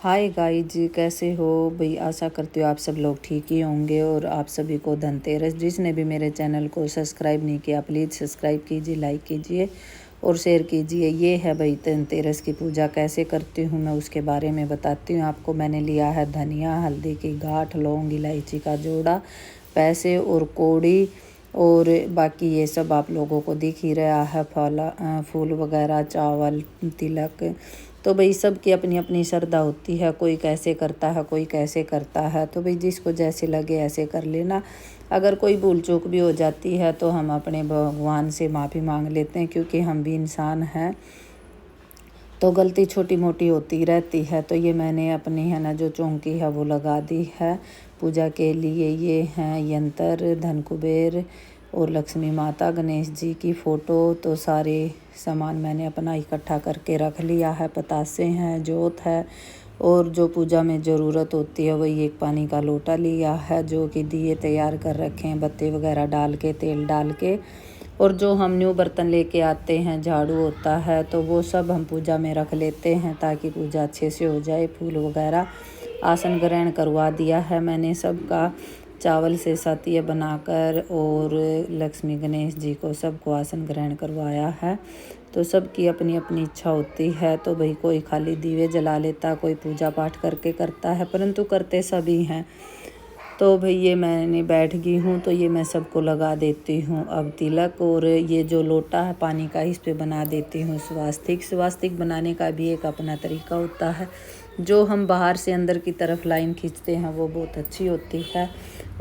Hi guys, कैसे हो भाई। आशा करती हूँ आप सब लोग ठीक ही होंगे। और आप सभी को धनतेरस। जिसने भी मेरे चैनल को सब्सक्राइब नहीं किया प्लीज़ सब्सक्राइब कीजिए, लाइक कीजिए और शेयर कीजिए। ये है भाई धनतेरस की पूजा कैसे करती हूँ मैं उसके बारे में बताती हूँ आपको। मैंने लिया है धनिया, हल्दी की गांठ, लौंग, इलायची का जोड़ा, पैसे और कौड़ी और बाकी ये सब आप लोगों को दिख ही रहा है। फूल वगैरह, चावल, तिलक। तो भाई सबकी अपनी अपनी श्रद्धा होती है। कोई कैसे करता है, कोई कैसे करता है। तो भाई जिसको जैसे लगे ऐसे कर लेना। अगर कोई भूल चूक भी हो जाती है तो हम अपने भगवान से माफ़ी मांग लेते हैं, क्योंकि हम भी इंसान हैं तो गलती छोटी मोटी होती रहती है। तो ये मैंने अपनी है ना जो चौकी है वो लगा दी है पूजा के लिए। ये हैं यंत्र, धन कुबेर और लक्ष्मी माता, गणेश जी की फ़ोटो। तो सारे सामान मैंने अपना इकट्ठा करके रख लिया है। पतासे हैं, जोत है और जो पूजा में ज़रूरत होती है वही एक पानी का लोटा लिया है, जो कि दिए तैयार कर रखे हैं, बत्ती वगैरह डाल के, तेल डाल के। और जो हम न्यू बर्तन लेके आते हैं, झाड़ू होता है, तो वो सब हम पूजा में रख लेते हैं ताकि पूजा अच्छे से हो जाए। फूल वगैरह आसन ग्रहण करवा दिया है मैंने सबका, चावल से सतिया बनाकर, और लक्ष्मी गणेश जी को सबको आसन ग्रहण करवाया है। तो सबकी अपनी अपनी इच्छा होती है। तो भाई कोई खाली दीवे जला लेता, कोई पूजा पाठ करके करता है, परंतु करते सभी हैं। तो भाई ये मैंने बैठ गई हूँ तो ये मैं सबको लगा देती हूँ अब तिलक। और ये जो लोटा है पानी का, इस पे बना देती हूँ स्वास्तिक। स्वास्तिक बनाने का भी एक अपना तरीका होता है। जो हम बाहर से अंदर की तरफ लाइन खींचते हैं वो बहुत अच्छी होती है।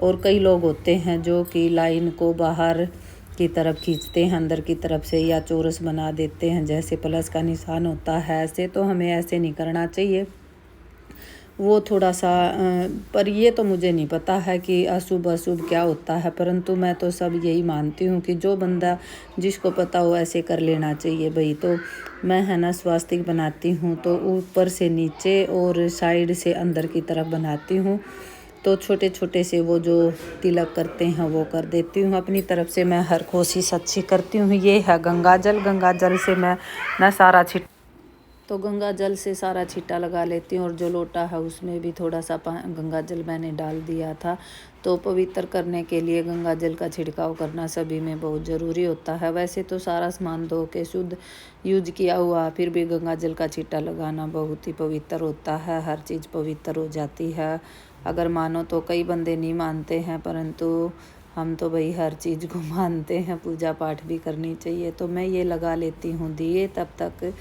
और कई लोग होते हैं जो कि लाइन को बाहर की तरफ खींचते हैं, अंदर की तरफ से, या चौरस बना देते हैं जैसे प्लस का निशान होता है ऐसे। तो हमें ऐसे नहीं करना चाहिए, वो थोड़ा सा पर ये तो मुझे नहीं पता है कि अशुभ अशुभ क्या होता है, परंतु मैं तो सब यही मानती हूँ कि जो बंदा जिसको पता हो ऐसे कर लेना चाहिए भाई। तो मैं है ना स्वास्तिक बनाती हूँ तो ऊपर से नीचे और साइड से अंदर की तरफ बनाती हूँ। तो छोटे छोटे से वो जो तिलक करते हैं वो कर देती हूँ। अपनी तरफ से मैं हर कोशिश अच्छी करती हूँ। ये है गंगा जल, गंगा जल से मैं ना सारा तो गंगा जल से सारा छिट्टा लगा लेती हूँ। और जो लोटा है उसमें भी थोड़ा सा गंगा जल मैंने डाल दिया था। तो पवित्र करने के लिए गंगा जल का छिड़काव करना सभी में बहुत ज़रूरी होता है। वैसे तो सारा सामान धो के शुद्ध यूज किया हुआ, फिर भी गंगा जल का छिट्टा लगाना बहुत ही पवित्र होता है। हर चीज़ पवित्र हो जाती है अगर मानो तो। कई बंदे नहीं मानते हैं, परंतु हम तो भाई हर चीज़ को मानते हैं। पूजा पाठ भी करनी चाहिए। तो मैं ये लगा लेती हूँ दिए तब तक।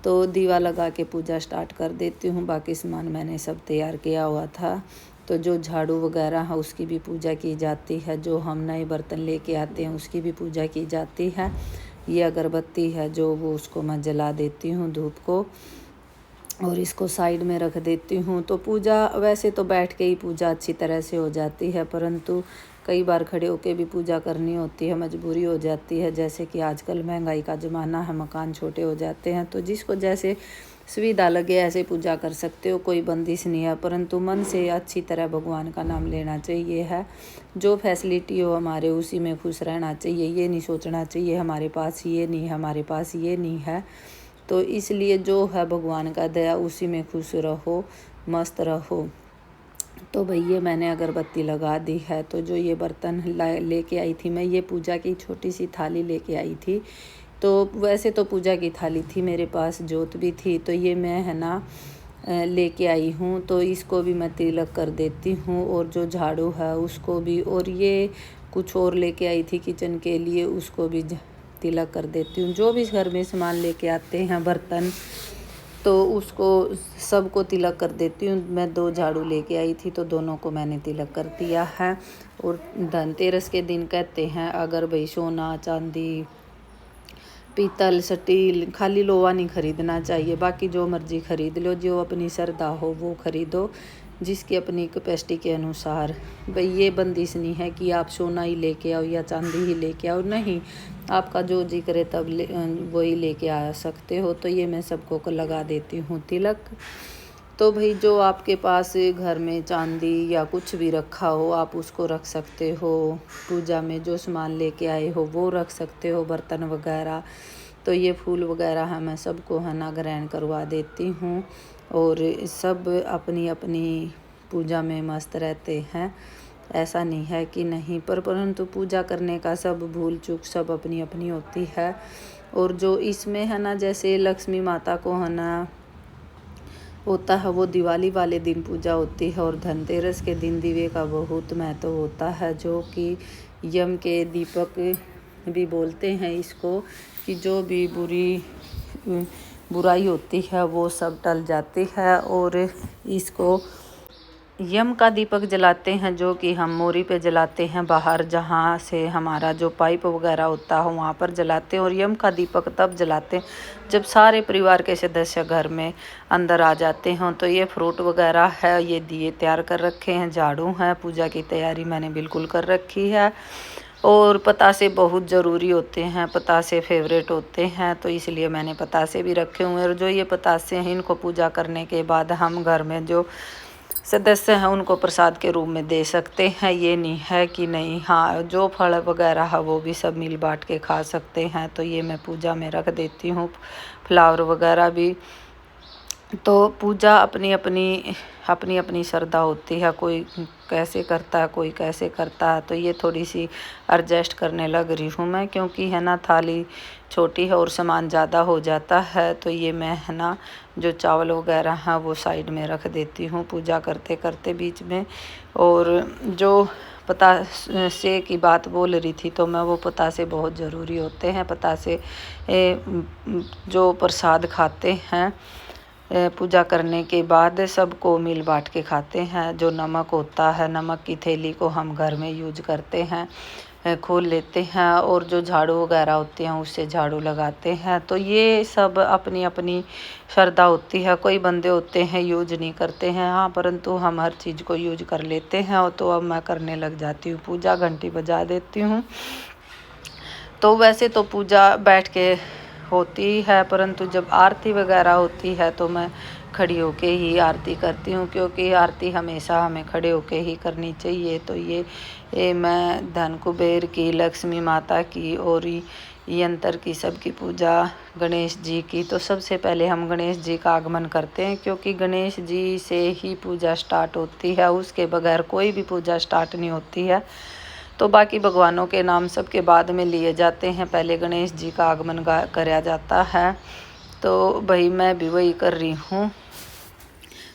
तो दीवा लगा के पूजा स्टार्ट कर देती हूँ। बाकी सामान मैंने सब तैयार किया हुआ था। तो जो झाड़ू वगैरह है उसकी भी पूजा की जाती है। जो हम नए बर्तन लेके आते हैं उसकी भी पूजा की जाती है। ये अगरबत्ती है जो वो उसको मैं जला देती हूँ, धूप को, और इसको साइड में रख देती हूँ। तो पूजा वैसे तो बैठ के ही पूजा अच्छी तरह से हो जाती है, परंतु कई बार खड़े होके भी पूजा करनी होती है, मजबूरी हो जाती है। जैसे कि आजकल महंगाई का ज़माना है, मकान छोटे हो जाते हैं, तो जिसको जैसे सुविधा लगे ऐसे पूजा कर सकते हो, कोई बंदिश नहीं है। परंतु मन से अच्छी तरह भगवान का नाम लेना चाहिए है। जो फैसिलिटी हो हमारे उसी में खुश रहना चाहिए। ये नहीं सोचना चाहिए हमारे पास ये नहीं है, हमारे पास ये नहीं है। तो इसलिए जो है भगवान का दया, उसी में खुश रहो, मस्त रहो। तो भाई ये मैंने अगरबत्ती लगा दी है। तो जो ये बर्तन लेके आई थी मैं, ये पूजा की छोटी सी थाली लेके आई थी। तो वैसे तो पूजा की थाली थी मेरे पास, जोत भी थी। तो ये मैं है ना लेके आई हूँ। तो इसको भी मैं तिलक कर देती हूँ। और जो झाड़ू है उसको भी, और ये कुछ और लेके आई थी किचन के लिए, उसको भी तिलक कर देती हूँ। जो भी घर में सामान लेके आते हैं बर्तन, तो उसको सबको तिलक कर देती हूँ। मैं 2 झाड़ू लेके आई थी तो दोनों को मैंने तिलक कर दिया है। और धनतेरस के दिन कहते हैं अगर भाई सोना, चांदी, पीतल, स्टील, खाली लोहा नहीं खरीदना चाहिए, बाकी जो मर्जी खरीद लो, जो अपनी श्रद्धा हो वो खरीदो, जिसकी अपनी कैपेसिटी के अनुसार। भाई ये बंदिश नहीं है कि आप सोना ही लेके आओ या चांदी ही लेके आओ, नहीं, आपका जो जी करे तब वही लेके आ सकते हो। तो ये मैं सबको लगा देती हूँ तिलक। तो भाई जो आपके पास घर में चांदी या कुछ भी रखा हो आप उसको रख सकते हो। पूजा में जो सामान लेके आए हो वो रख सकते हो, बर्तन वगैरह। तो ये फूल वगैरह है मैं सबको है ना ग्रहण करवा देती हूँ। और सब अपनी अपनी पूजा में मस्त रहते हैं। ऐसा नहीं है कि नहीं, परंतु पूजा करने का सब भूल चूक सब अपनी अपनी होती है। और जो इसमें है ना, जैसे लक्ष्मी माता को है ना होता है, वो दिवाली वाले दिन पूजा होती है। और धनतेरस के दिन दिवे का बहुत महत्व होता है, जो कि यम के दीपक भी बोलते हैं इसको, कि जो भी बुराई होती है वो सब टल जाती है। और इसको यम का दीपक जलाते हैं, जो कि हम मोरी पे जलाते हैं, बाहर जहाँ से हमारा जो पाइप वगैरह होता है वहाँ पर जलाते हैं। और यम का दीपक तब जलाते हैं जब सारे परिवार के सदस्य घर में अंदर आ जाते हैं। तो ये फ्रूट वगैरह है, ये दिए तैयार कर रखे हैं, झाड़ू है, पूजा की तैयारी मैंने बिल्कुल कर रखी है। और पतासे बहुत ज़रूरी होते हैं, पतासे फेवरेट होते हैं, तो इसलिए मैंने पतासे भी रखे हुए हैं। और जो ये पतासे हैं, इनको पूजा करने के बाद हम घर में जो सदस्य हैं उनको प्रसाद के रूप में दे सकते हैं। ये नहीं है कि नहीं, हाँ जो फल वगैरह है वो भी सब मिल बांट के खा सकते हैं। तो ये मैं पूजा में रख देती हूँ, फ्लावर वगैरह भी। तो पूजा अपनी अपनी श्रद्धा होती है, कोई कैसे करता है, कोई कैसे करता है। तो ये थोड़ी सी एडजस्ट करने लग रही हूँ मैं, क्योंकि है ना थाली छोटी है और सामान ज़्यादा हो जाता है। तो ये मैं है ना जो चावल वगैरह हैं वो साइड में रख देती हूँ पूजा करते करते बीच में। और जो पतासे की बात बोल रही थी, तो मैं वो पतासे बहुत ज़रूरी होते हैं। पतासे जो प्रसाद खाते हैं पूजा करने के बाद सबको मिल बांट के खाते हैं। जो नमक होता है, नमक की थैली को हम घर में यूज करते हैं, खोल लेते हैं। और जो झाड़ू वगैरह होते हैं उससे झाड़ू लगाते हैं। तो ये सब अपनी अपनी श्रद्धा होती है। कोई बंदे होते हैं यूज नहीं करते हैं, हाँ परंतु हम हर चीज़ को यूज कर लेते हैं। और तो अब मैं करने लग जाती हूँ पूजा, घंटी बजा देती हूँ। तो वैसे तो पूजा बैठ के होती है, परंतु जब आरती वगैरह होती है तो मैं खड़ी होके ही आरती करती हूँ, क्योंकि आरती हमेशा हमें खड़े होके ही करनी चाहिए। तो ये मैं धन कुबेर की, लक्ष्मी माता की और यंत्र की सबकी पूजा, गणेश जी की। तो सबसे पहले हम गणेश जी का आगमन करते हैं, क्योंकि गणेश जी से ही पूजा स्टार्ट होती है, उसके बगैर कोई भी पूजा स्टार्ट नहीं होती है। तो बाकी भगवानों के नाम सबके बाद में लिए जाते हैं, पहले गणेश जी का आगमन करा जाता है। तो भाई मैं भी वही कर रही हूँ।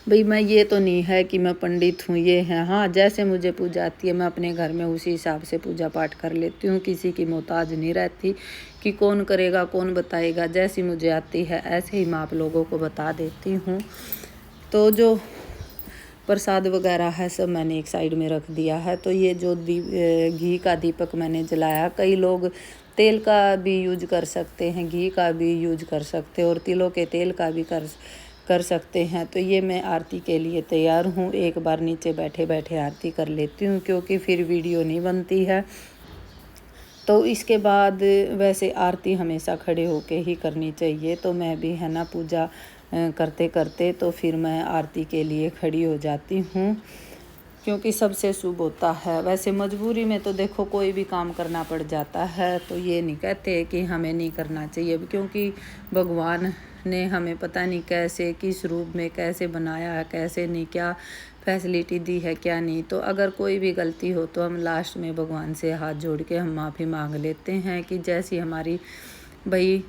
भाई मैं ये तो नहीं है कि मैं पंडित हूँ, ये है, हाँ जैसे मुझे पूजा आती है मैं अपने घर में उसी हिसाब से पूजा पाठ कर लेती हूँ। किसी की मोहताज नहीं रहती कि कौन करेगा कौन बताएगा, जैसी मुझे आती है ऐसे ही मैं आप लोगों को बता देती हूँ। तो जो प्रसाद वगैरह है सब मैंने एक साइड में रख दिया है। तो ये जो घी का दीपक मैंने जलाया, कई लोग तेल का भी यूज कर सकते हैं, घी का भी यूज कर सकते हैं, और तिलों के तेल का भी कर सकते हैं। तो ये मैं आरती के लिए तैयार हूँ, एक बार नीचे बैठे बैठे आरती कर लेती हूँ, क्योंकि फिर वीडियो नहीं बनती है। तो इसके बाद वैसे आरती हमेशा खड़े होके ही करनी चाहिए। तो मैं भी है ना पूजा करते करते तो फिर मैं आरती के लिए खड़ी हो जाती हूँ, क्योंकि सबसे शुभ होता है। वैसे मजबूरी में तो देखो कोई भी काम करना पड़ जाता है, तो ये नहीं कहते कि हमें नहीं करना चाहिए, क्योंकि भगवान ने हमें पता नहीं कैसे किस रूप में कैसे बनाया है, कैसे नहीं क्या फैसिलिटी दी है क्या नहीं। तो अगर कोई भी गलती हो तो हम लास्ट में भगवान से हाथ जोड़ के हम माफ़ी मांग लेते हैं कि जैसी हमारी भाई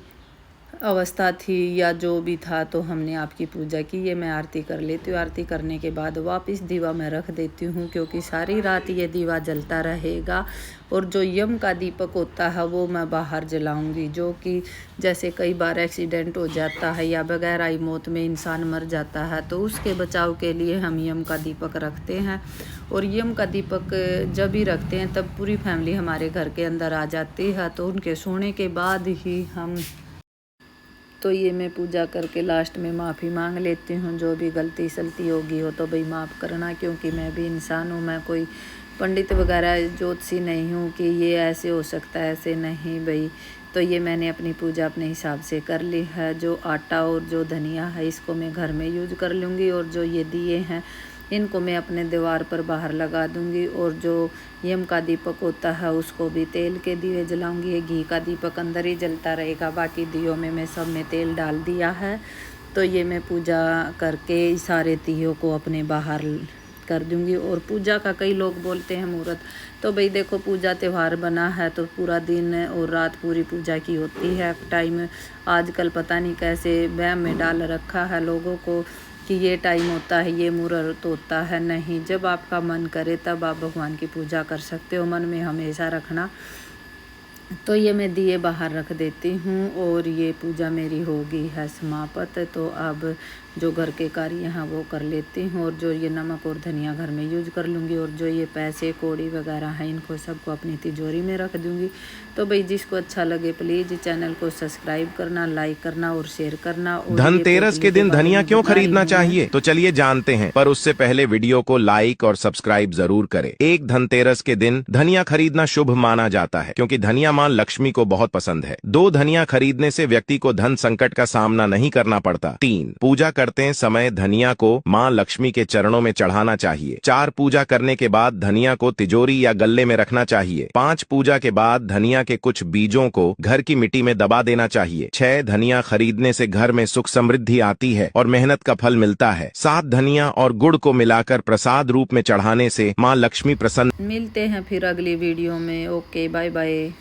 अवस्था थी या जो भी था, तो हमने आपकी पूजा की। ये मैं आरती कर लेती हूँ, आरती करने के बाद वापस दीवा मैं रख देती हूँ, क्योंकि सारी रात ये दीवा जलता रहेगा। और जो यम का दीपक होता है वो मैं बाहर जलाऊंगी, जो कि जैसे कई बार एक्सीडेंट हो जाता है या बगैर आई मौत में इंसान मर जाता है, तो उसके बचाव के लिए हम यम का दीपक रखते हैं। और यम का दीपक जब भी रखते हैं तब पूरी फैमिली हमारे घर के अंदर आ जाती है, तो उनके सोने के बाद ही हम। तो ये मैं पूजा करके लास्ट में माफ़ी मांग लेती हूँ, जो भी गलती सलती होगी हो तो भाई माफ़ करना, क्योंकि मैं भी इंसान हूँ, मैं कोई पंडित वगैरह ज्योतिषी नहीं हूँ कि ये ऐसे हो सकता है ऐसे नहीं भाई। तो ये मैंने अपनी पूजा अपने हिसाब से कर ली है। जो आटा और जो धनिया है इसको मैं घर में यूज कर लूँगी, और जो ये दिए हैं इनको मैं अपने दीवार पर बाहर लगा दूंगी। और जो यम का दीपक होता है उसको भी तेल के दिए जलाऊंगी। ये घी का दीपक अंदर ही जलता रहेगा, बाकी दियों में मैं सब में तेल डाल दिया है। तो ये मैं पूजा करके सारे तीयों को अपने बाहर कर दूंगी। और पूजा का कई लोग बोलते हैं मुहूर्त, तो भाई देखो पूजा त्यौहार बना है तो पूरा दिन और रात पूरी पूजा की होती है। टाइम आजकल पता नहीं कैसे वहम में डाल रखा है लोगों को कि ये टाइम होता है, ये मुहूर्त होता है। नहीं, जब आपका मन करे तब आप भगवान की पूजा कर सकते हो, मन में हमेशा रखना। तो ये मैं दिए बाहर रख देती हूँ और ये पूजा मेरी होगी है समाप्त। तो अब जो घर के कार्य हैं वो कर लेती हूँ, और जो ये नमक और धनिया घर में यूज कर लूँगी, और जो ये पैसे कौड़ी वगैरह हैं इनको सबको अपनी तिजोरी में रख दूँगी। तो भाई जिसको अच्छा लगे प्लीज़ चैनल को सब्सक्राइब करना, लाइक करना और शेयर करना। और धनतेरस के दिन धनिया क्यों खरीदना चाहिए, तो चलिए जानते हैं। पर उससे पहले वीडियो को लाइक और सब्सक्राइब जरूर करें। एक धनतेरस के दिन धनिया खरीदना शुभ माना जाता है, क्योंकि धनिया मां लक्ष्मी को बहुत पसंद है। 2 धनिया खरीदने से व्यक्ति को धन संकट का सामना नहीं करना पड़ता। 3 पूजा करते समय धनिया को मां लक्ष्मी के चरणों में चढ़ाना चाहिए। 4 पूजा करने के बाद धनिया को तिजोरी या गल्ले में रखना चाहिए। 5 पूजा के बाद धनिया के कुछ बीजों को घर की मिट्टी में दबा देना चाहिए। 6 धनिया खरीदने से घर में सुख समृद्धि आती है और मेहनत का फल मिलता है। 7 धनिया और गुड़ को मिलाकर प्रसाद रूप में चढ़ाने से मां लक्ष्मी प्रसन्न। मिलते हैं फिर अगली वीडियो में। Okay, bye bye.